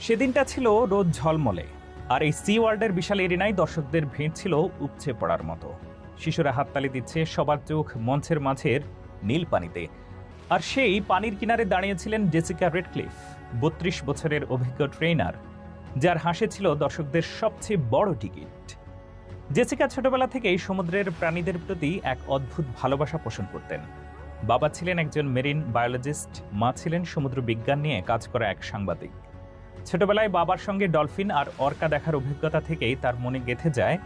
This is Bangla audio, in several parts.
সেদিনটা ছিল রোদ ঝলমলে, আর এই সি ওয়ার্ল্ডের বিশাল এরিনায় দর্শকদের ভিড় ছিল উপচে পড়ার মতো। শিশুরা হাততালি দিচ্ছে, সবার চোখ মঞ্চের মাঝের নীল পানিতে। আর সেই পানির কিনারে দাঁড়িয়েছিলেন জেসিকা রেডক্লিফ, ৩২ বছরের অভিজ্ঞ ট্রেনার, যার হাসি ছিল দর্শকদের সবচেয়ে বড় টিকিট। জেসিকা ছোটবেলা থেকেই সমুদ্রের প্রাণীদের প্রতি এক অদ্ভুত ভালোবাসা পোষণ করতেন। বাবা ছিলেন একজন মেরিন বায়োলজিস্ট, মা ছিলেন সমুদ্র বিজ্ঞান নিয়ে কাজ করা এক সাংবাদিক। ছোটবেলায় বাবার সঙ্গে ডলফিন আর অর্কা দেখার অভিজ্ঞতা থেকেই তার মনে গেঁথে যায়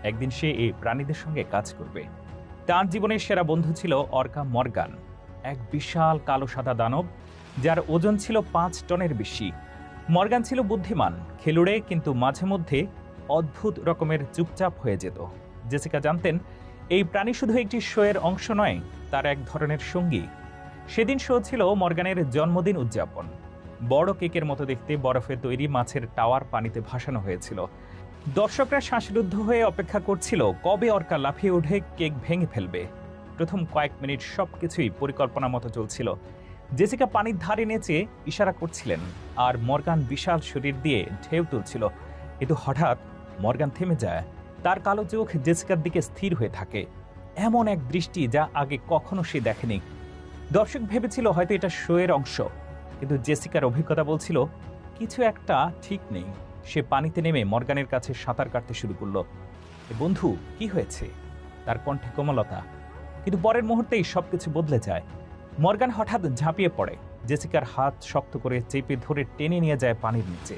একদিন সে এই প্রাণীদের সঙ্গে কাজ করবে। তার জীবনের সেরা বন্ধু ছিল অর্কা মর্গান, এক বিশাল কালো সাদা দানব যার ওজন ছিল ৫ টনের বেশি। মর্গান ছিল বুদ্ধিমান খেলুড়ে, কিন্তু মাঝে মধ্যে অদ্ভুত রকমের চুপচাপ হয়ে যেত। জেসিকা জানতেন এই প্রাণী শুধু একটি শোয়ের অংশ নয়, তার এক ধরনের সঙ্গী। সেদিন শো ছিল মর্গানের জন্মদিন উদযাপন। বড় কেকের মতো দেখতে বরফে তৈরি মাছের টাওয়ার পানিতে ভাসানো হয়েছিল। দর্শকরা শ্বাসরুদ্ধ হয়ে অপেক্ষা করছিল কবে অর্কা লাফিয়ে উঠে কেক ভেঙে ফেলবে। প্রথম কয়েক মিনিট সবকিছুই পরিকল্পনা মতো চলছিল। জেসিকা পানির ধারে নেচে ইশারা করছিলেন, আর মর্গান বিশাল শরীর দিয়ে ঢেউ তুলছিল। কিন্তু হঠাৎ মর্গান থেমে যায়। তার কালো চোখ জেসিকার দিকে স্থির হয়ে থাকে, এমন এক দৃষ্টি যা আগে কখনো সে দেখেনি। দর্শক ভেবেছিল হয়তো এটা শোয়ের অংশ, কিন্তু জেসিকার অভিজ্ঞতা বলছিল কিছু একটা ঠিক নেই। সে পানিতে নেমে মর্গানের কাছে সাঁতার কাটতে শুরু করলো। বন্ধু, কি হয়েছে? তার কণ্ঠে কোমলতা। কিন্তু পরের মুহূর্তেই সবকিছু বদলে যায়। মর্গান হঠাৎ ঝাঁপিয়ে পড়ে, জেসিকার হাত শক্ত করে চেপে ধরে টেনে নিয়ে যায় পানির নিচে।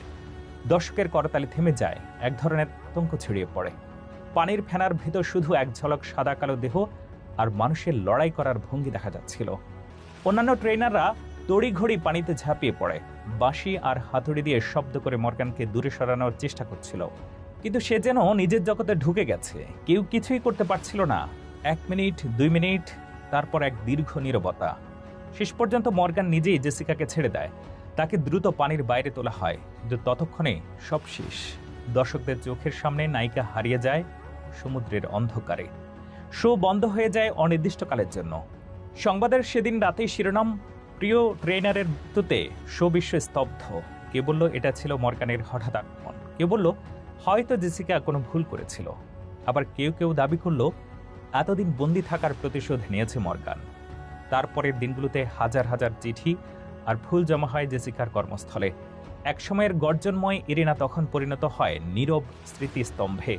দর্শকের করতালি থেমে যায়, এক ধরনের আতঙ্ক ছড়িয়ে পড়ে। পানির ফেনার ভেতর শুধু এক ঝলক সাদা কালো দেহ আর মানুষের লড়াই করার ভঙ্গি দেখা যাচ্ছিল। অন্যান্য ট্রেনাররা তড়িঘড়ি পানিতে ঝাঁপিয়ে পড়ে, বাঁশি আর হাতুড়ি দিয়ে শব্দ করে মর্গানকে দূরে সরানোর চেষ্টা করছিল। কিন্তু সে যেন নিজের জগতে ঢুকে গেছে, কেউ কিছুই করতে পারছিল না। ১ মিনিট, ২ মিনিট, তারপর এক দীর্ঘ নীরবতা। শেষ পর্যন্ত মর্গান নিজেই জেসিকাকে ছেড়ে দেয়। তাকে দ্রুত পানির বাইরে তোলা হয়, কিন্তু ততক্ষণে সব শেষ। দর্শকদের চোখের সামনে নায়িকা হারিয়ে যায় সমুদ্রের অন্ধকারে। শো বন্ধ হয়ে যায় অনির্দিষ্টকালের জন্য। সংবাদের সেদিন রাতেই শিরোনাম, প্রিয় ট্রেনারের মৃত্যুতে শো বিশ্ব স্তব্ধ। কে বলল এটা ছিল মর্গানের হঠাৎ আগমন, কেউ বলল হয়তো জেসিকা কোনো ভুল করেছিল, আবার কেউ কেউ দাবি করল এতদিন বন্দি থাকার প্রতিশোধ নিয়েছে মর্গান। তারপরের দিনগুলোতে হাজার হাজার চিঠি আর ফুল জমা হয় জেসিকার কর্মস্থলে। একসময়ের গর্জনময় এরিনা তখন পরিণত হয় নীরব স্মৃতিস্তম্ভে।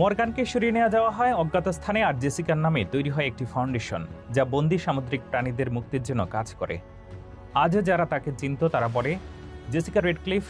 মর্গানকে সরিয়ে নেওয়া যাওয়া হয় অজ্ঞাত স্থানে, আর জেসিকার নামে তৈরি হয় একটি ফাউন্ডেশন যা বন্দি সামুদ্রিক প্রাণীদের মুক্তির জন্য কাজ করে। আজও যারা তাকে চিনত তারা বলে জেসিকা রেডক্লিফ